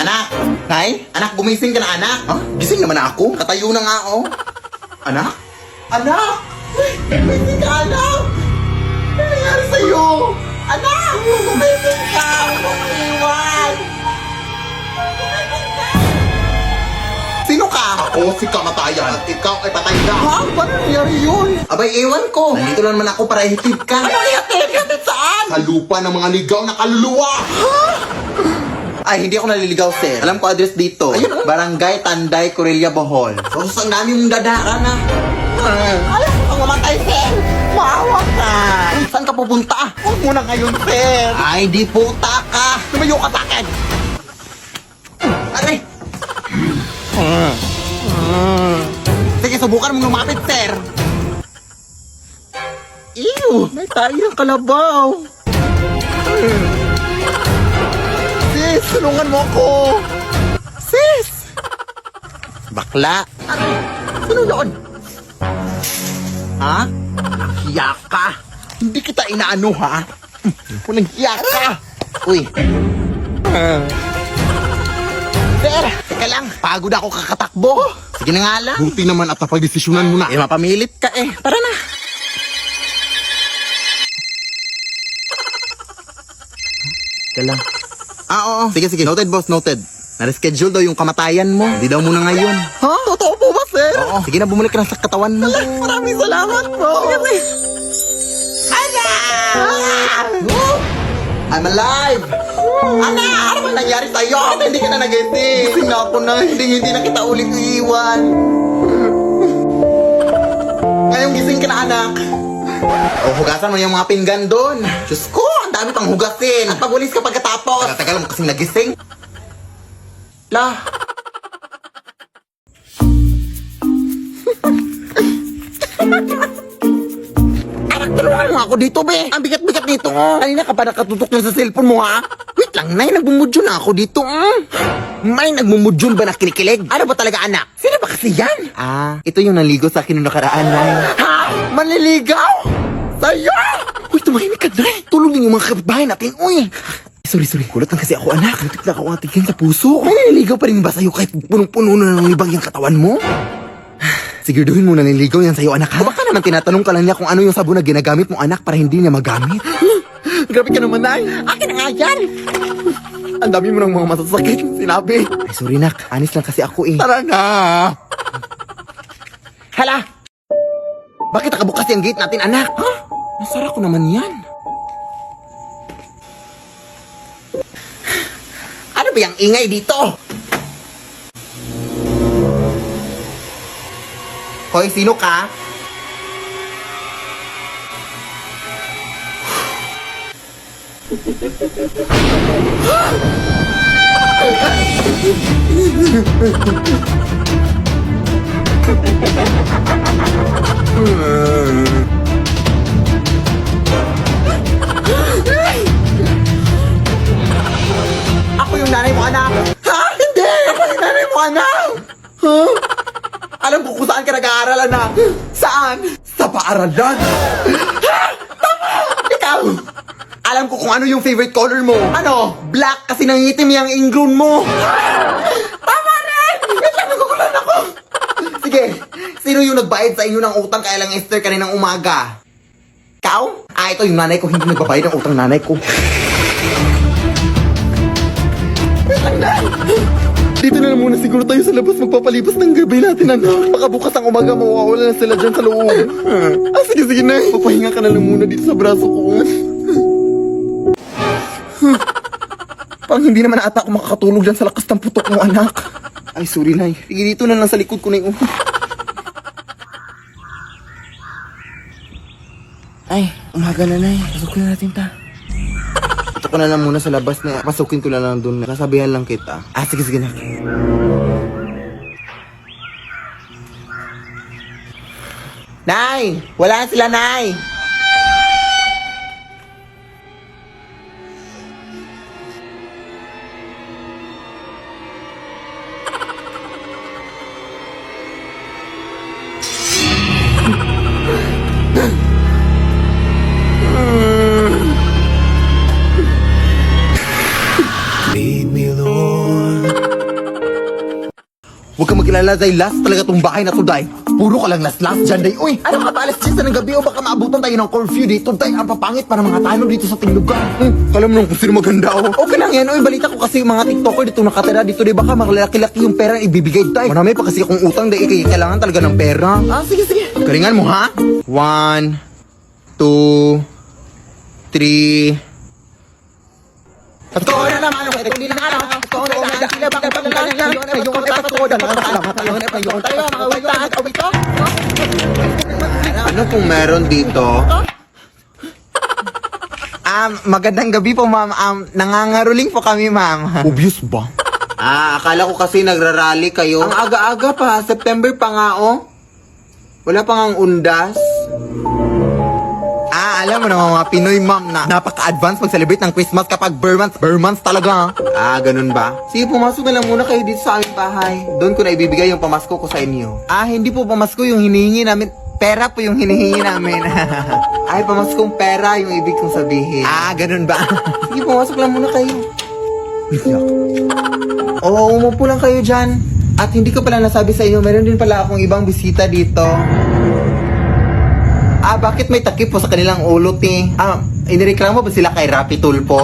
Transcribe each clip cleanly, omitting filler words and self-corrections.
Anak! Nay? Anak, gumising ka na, anak! Ha? Gising naman ako. Katayo na nga, oh. Anak? Anak! Gumising ka, anak! Ano nangyari sa'yo? Anak! Gumising ka! Huwag mo iwan! Sino ka? Ako si Kamatayan at ikaw ay patay na. Ha? Paano nangyari yun? Abay, ewan ko. Nandito lang naman ako para ihatid ka. Ano ihatid? Ihatid saan? Sa lupa ng mga ligaw na kaluluwa. Ha? Ay, hindi ako naliligaw, sir. Alam ko address dito. Ayun, Barangay Tanday, Corella, Bohol. So, ang dami mong dadaan, na. Alam mo kang mamatay, sir. Maawa ka. Saan ka pupunta? Huwag mo na ngayon, sir. Ay, di puta ka. Tumayo ka sa akin. Aray! Sige, subukan mong lumapit, sir. Ew! May tayo ng kalabaw. Sis, tulungan mo ako. Sis! Bakla. Aray! Sino yun? Ha? Hiya ka. Hindi kita inaano, ha? Walang hiya ka. Uy. Sir, teka lang. Pagod ako kakatakbo. Sige na nga lang. Buti naman at napag-desisyonan mo na. Eh, mapamilit ka eh. Tara na. Teka lang. Oo. Sige, sige. Noted, boss. Noted. Na-reschedule daw yung kamatayan mo. Hindi daw muna ngayon. Ha? Totoo po ba, sir? Oo. Sige na, bumalik ka na sa katawan mo. Maraming salamat po. I'm alive! Ana! Ano ba nangyari sa'yo? Hindi ka na nagising. Gising na ako na. Hindi na kita ulit iiwan. Ngayong gising ka na, anak. O, hugasan mo yung mga pinggan doon. Diyos ko, ang dami pang hugasin. At pagulis ka pagkatapos. Tagal mo kasing nagising. La. Tulungan mo ako dito, be. Ang bigat-bigat nito. Kanina ka pa nakatutok na sa cellphone mo, ha? Wait lang, Nay. Nagbumudyo na ako dito. May nagmumudyon ba na kinikilig? Ano ba talaga, anak? Sino ba kasi yan? Ah, ito yung naligo sa akin noong nakaraan, Nay. Ha? Manliligaw? Sa'yo? Uy, tumahimik ka, Nay. Tulong din yung mga kapitbahay natin, uy. Sorry. Kulat lang kasi ako, anak. Natik na ako atigyan sa puso. May naliligaw pa rin ba sa'yo kahit punong-puno na ng ibang yung katawan mo? Siguraduhin mo na nililigaw yan sa'yo, anak, ha? Baka naman tinatanong ka lang niya kung ano yung sabon na ginagamit mo, anak, para hindi niya magamit. Grabe ka naman, Nay. Akin na nga yan. Ang dami mo ng mga masasakit sinabi. Ay, sorry, nak. Anis lang kasi ako, eh. Tara na. Hala! Bakit nakabukas yung gate natin, anak? Ha? Nasara ko naman yan. Ano ba yung ingay dito? Hoy, sino ka? Ako yung nanay mo, anak. Ha? Hindi! Ako yung nanay mo, anak. Ha? Alam ko kung saan ka nag-aaral, anak. Saan? Sa paaralan. Ha? Tama! Ikaw! Alam ko kung ano yung favorite color mo. Ano? Black kasi nangitim yung ingrown mo. Tama rin! Wait lang, nagugulan ako. Sige, sino yung nagbayad sa inyo ng utang kaya lang Esther kaninang umaga? Ikaw? Ah, ito yung nanay ko. Hindi nagbabayad ng utang nanay ko. Wait lang, Nay. Dito na lang muna siguro tayo sa labas magpapalipas ng gabi natin, anak. Baka bukas ang umaga mawawala na sila dyan sa loob. Ah, sige, Nay. Magpahinga ka na lang muna dito sa braso ko. Parang hindi naman ata ako makakatulog dyan sa lakas ng putok mo, anak. Ay, sorry, Nay. Sige, dito na lang sa likod ko na yung... Ay, umaga na, Nay. Pasukin na natin ta. Ito ko na lang muna sa labas na pasukin ko na lang doon. Nasabihan lang kita. Ah, sige na. Nay! Wala na sila, Nay! Lead me, Lord. kilala, day. Last talaga tong bahay na to, day. Puro ka lang last dyan, day. Uy, ano ka ba? Alas 10 na ng gabi o baka maabutan tayo ng curfew dito, day. Ang papangit para mga tanong dito sa Tinglugan. Alam mo nung kung sino maganda, oh. Okay lang yan, uy. Balita ko kasi mga TikToker dito nakatira dito, day. Baka makalaki-laki yung pera ibibigay, day. Marami pa kasi akong utang, day. Kailangan talaga ng pera. Ah, sige, sige. Galingan mo, ha? 1, 2, 3. Totoo na naman, hindi na ano. Totoo na naman, sila bakit pa lang yan. Yung epatoda, yung tayo, mga witaan, awito. Ano pong meron dito? Magandang gabi po, ma'am. Nangangaruling po kami, ma'am. Obvious ba? Akala ko kasi nagrarally kayo. Ang aga-aga pa, September pa nga, oh. Wala pa ngang undas. Alam mo naman mga Pinoy, ma'am, na napaka-advance mag-celebrate ng Christmas kapag bare months talaga. Ganun ba? Sige, pumasok na lang muna kayo dito sa aming bahay. Doon ko na ibibigay yung pamasko ko sa inyo. Hindi po pamasko yung hinihingi namin. Pera po yung hinihingi namin. Ay, pamaskong pera yung ibig kong sabihin. Ganun ba? Sige, pumasok lang muna kayo. Oo, umupo lang kayo dyan. At hindi ko pala nasabi sa inyo, meron din pala akong ibang bisita dito. Bakit may takip po sa kanilang ulot eh? Inireklamo ba sila kay Rapi Tulpo?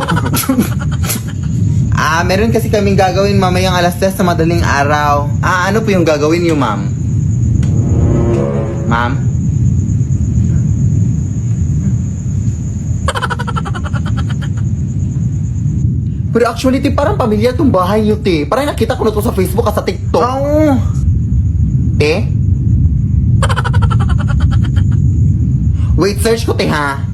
Meron kasi kaming gagawin mamayang alas 10 sa madaling araw. Ano po yung gagawin niyo, ma'am? Ma'am? Pero actually, te, parang pamilya tong bahay niyo, te. Parang nakita ko na to sa Facebook at sa TikTok. Te? Wait, search ko, te, ha?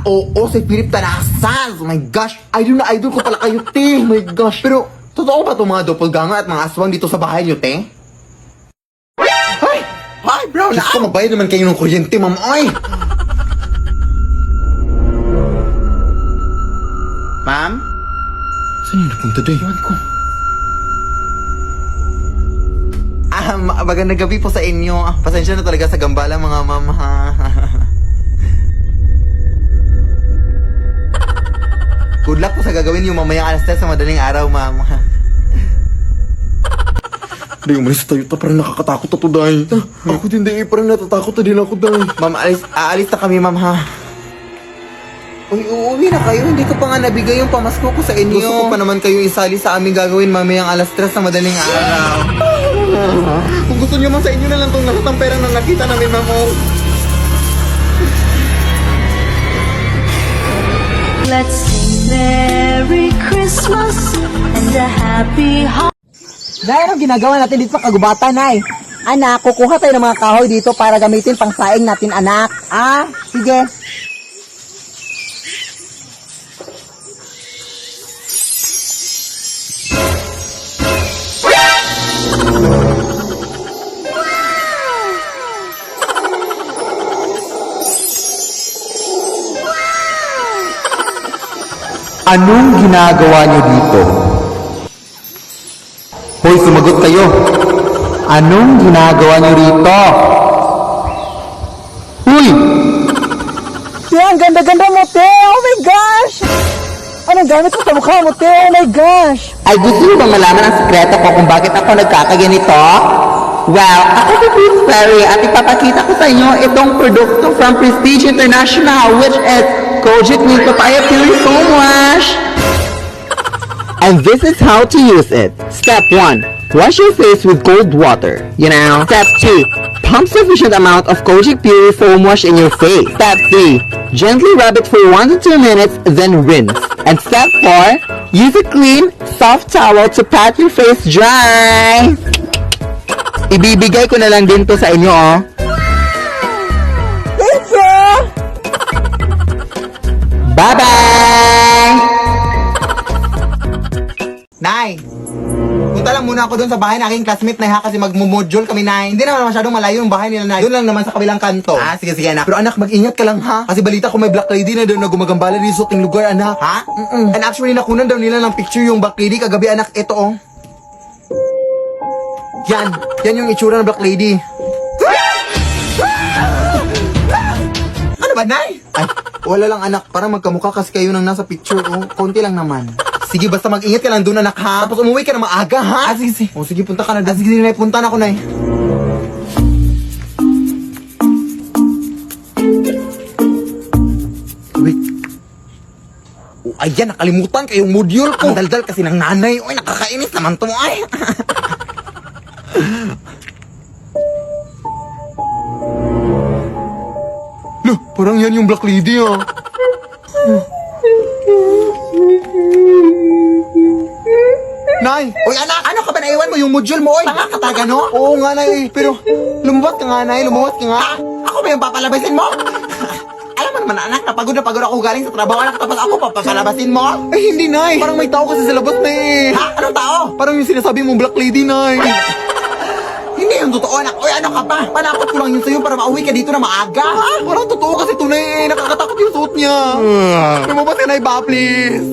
Oo, si Philip Tanasas. Oh my gosh, idol ko pala kayo, te. Oh my gosh. Pero, totoo ba itong mga doppelganger at mga aswang dito sa bahay niyo, te? Ay, bro, Diyos ko, mabayad naman kayo ng kuryente, ma'am. Ay! Ma'am? Saan yung napunta, day? Iwan ko. Magandang gabi po sa inyo. Pasensya na talaga sa gambala, mga ma'am, ha? Good luck po sa gagawin yung mamayang alas 10 sa madaling araw, ma'am. Day, umalis tayo. Parang nakakatakot na to, day. Ako din, day. Parang natatakot na din ako, day. Ma'am, aalis na kami, ma'am, ha? Uuwi na kayo. Hindi ko pa nga nabigay yung pamasko ko sa inyo. Gusto ko pa naman kayo isali sa aming gagawin mamayang alas 3 sa madaling araw. Kung gusto nyo man sa inyo na lang itong lahat ng pera na nakita namin, ma'am. Let's sing Merry Christmas and a Happy Holiday. Dahil ang ginagawa natin dito sa kagubatan, ay. Anak, kukuha tayo ng mga kahoy dito para gamitin pang saing natin, anak. Sige. Anong ginagawa niyo dito? Hoy, sumagot kayo. Anong ginagawa niyo rito? Uy! Te, ang ganda-ganda mo, te. Oh my gosh! Anong gamit mo sa mukha mo, te? Oh my gosh! Ay, gusto niyo bang malaman ang sekreto ko kung bakit ako nagkakaganito? Well, ako si Chris Perry at ipapakita ko sa inyo itong produkto from Prestige International, which is Kojic Milk Papaya Pure Foam Wash. And this is how to use it. Step 1. Wash your face with cold water. Step 2. Pump sufficient amount of Kojic Pure Foam Wash in your face. Step 3. Gently rub it for 1 to 2 minutes, then rinse. And step 4. Use a clean, soft towel to pat your face dry. Ibibigay ko na lang din to sa inyo, oh. Thank you! Bye-bye! Nay! Punta lang muna ako doon sa bahay ng aking classmate, Nay, ha? Kasi magmumodule kami, Nay. Hindi naman masyadong malayo yung bahay nila, Nay. Doon lang naman sa kabilang kanto. Sige, anak. Pero anak, mag-ingat ka lang, ha? Kasi balita ko may black lady na doon na gumagambala dito sa ating lugar, anak. Ha? And actually, nakunan daw nila ng picture yung black lady kagabi, anak. Ito, oh. Yan yung itsura ng black lady. Ano ba, Nay? Ay, wala lang, anak. Parang magkamukha kasi kayo nang nasa picture, oh. Konti lang naman. Sige, basta mag-ingat ka lang doon, anak, ha? Tapos umuwi ka na maaga, ha? Sige, sige. O, sige, punta ka na. Sige, Nay, punta na ako, Nay. Wait. Oh, ayan, nakalimutan kayong module ko. Ang daldal kasi ng nanay. Uy, nakakainis naman to, ay. Lo, parang yan yung Black Lady ah. Nay! Uy, anak! Ano ka ba naiwan mo yung module mo, oy? Tanga ka taga, no? Oo nga, Nay. Pero lumabas ka nga, Nay. Lumabas ka nga. Ha? Ako ba yung papalabasin mo? Alam mo naman, anak, napagod na pagod ako galing sa trabaho, anak, tapos ako papalabasin mo? Ay, hindi, Nay. Parang may tao kasi sa labas na eh. Ha? Anong tao? Parang yung sinasabi mong Black Lady, Nay. Hindi yung totoo, anak. Uy, ano ka pa? Panakot ko lang yun sa'yo para mauwi ka dito na maaga, ha? Parang totoo kasi tunay eh. Nakakatakot yung suot niya. Lumabas ka, Nay, ba, please?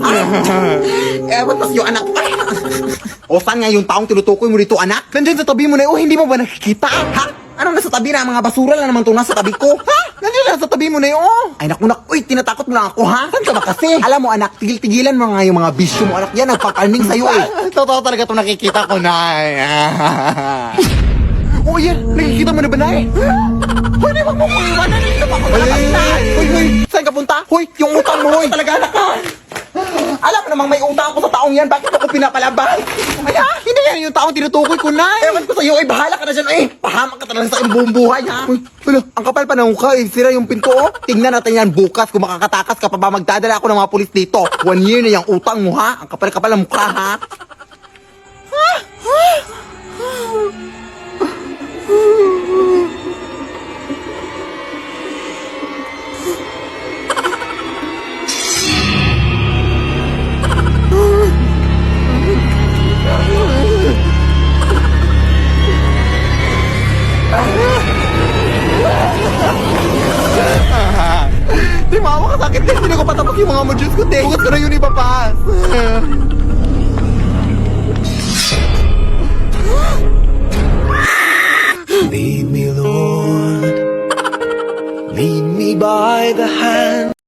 Eh, ba't yung anak? Ay. O, saan nga yung taong tinutukoy mo dito, anak? Nandyan sa tabi mo, Nay. Oh, hindi mo ba nakikita? Ha? Anong nasa tabi na? Mga basura lang naman itong nasa tabi ko. Ha? Nandyan lang sa tabi mo, Nay. Oh. Ay, naku, uy, tinatakot mo lang ako, ha? Saan ka ba kasi? Alam mo, anak, tigil-tigilan mo nga yung mga bisyo mo, anak. Yan, nagpaparning sa'yo, eh. Totoo talaga itong nakikita ko, Nay. Oh, yan. Nakikita mo na ba, Nay? Hoy, di wag mo kong iwanan. Dito pa ako Ay, malapit. hoy, hoy. Saan ka punta? Hoy, yung utang mo, hoy. Talaga, anak ka. Alam mo namang may utang ako sa taong yan. Bakit ako pinapalabas? Ay, Hindi yan yung taong tinutukoy ko, Nay. ewan ko sa'yo, eh. Bahala ka na dyan, eh. Pahamak ka talaga sa iyong buong buhay, ha? Uy, wala. Ang kapal pa ng mukha eh. Sira yung pinto, oh. Tingnan natin yan bukas kung makakatakas ka pa ba magdadala ako ng mga pulis dito. 1 year na yung utang mo, ha? Ang kapal-kapal ng mukha, ha? Di maawa ka sakit kasi hindi ko patapos yung mga modules ko. Bukas ko na yun ipapas. Lead me, Lord. Lead me by the hand.